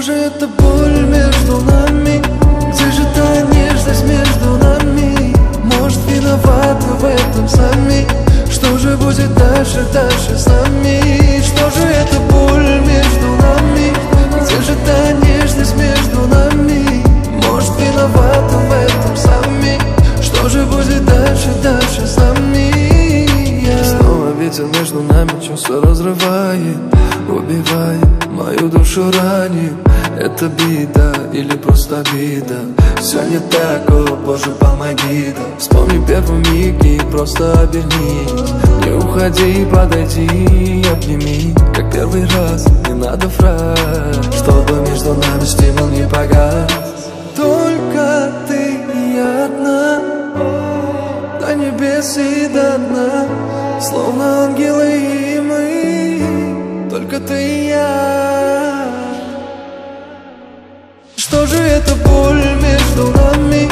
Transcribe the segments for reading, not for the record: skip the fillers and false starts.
же эта боль между нами? Где же та нежность между нами? Может, виноваты в этом сами? Что же будет дальше, дальше с нами? Что же эта боль между нами? Где же та нежность между нами? Может, виноваты в этом сами? Что же будет дальше, дальше с нами? Снова ветер между нами чувства разрывает, убивает, мою душу ранит. Это беда или просто обида? Все не так, о Боже, помоги, да. Вспомни первый миг и просто обернись. Не уходи, подойди, обними. Как первый раз, не надо фраз, чтобы между нами стимул не погас. Только ты и я одна, до небес и до дна, словно ангелы и мы, только ты и я. Что же эта боль между нами?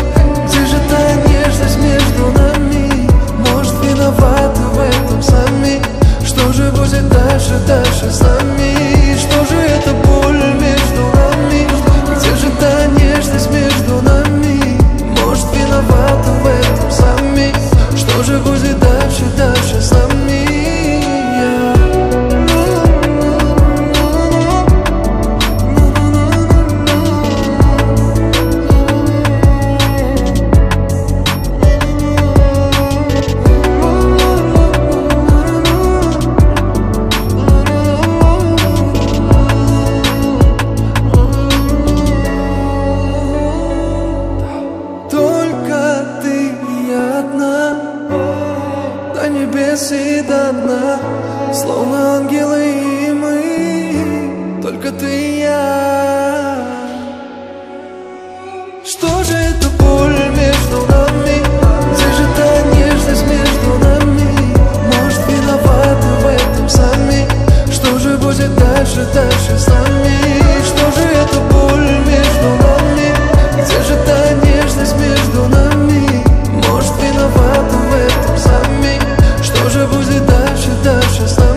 Где же та нежность между нами? Может, виноваты в этом сами? Что же будет дальше, дальше с нами? Что же эта боль между нами? Где же та нежность между нами? Может, виноваты в этом сами? Что же будет дальше, дальше с нами? И до дна, словно ангелы и мы, только ты и я. Что же эта боль между нами? Где же та нежность между нами? Может, виноваты в этом сами? Что же будет дальше, дальше с нами? Что же эта боль между нами? Где же та нежность между нами? Может, виноваты в этом сами? Что же будет дальше, дальше с нами?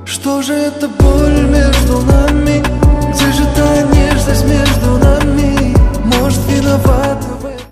Что же эта боль между нами?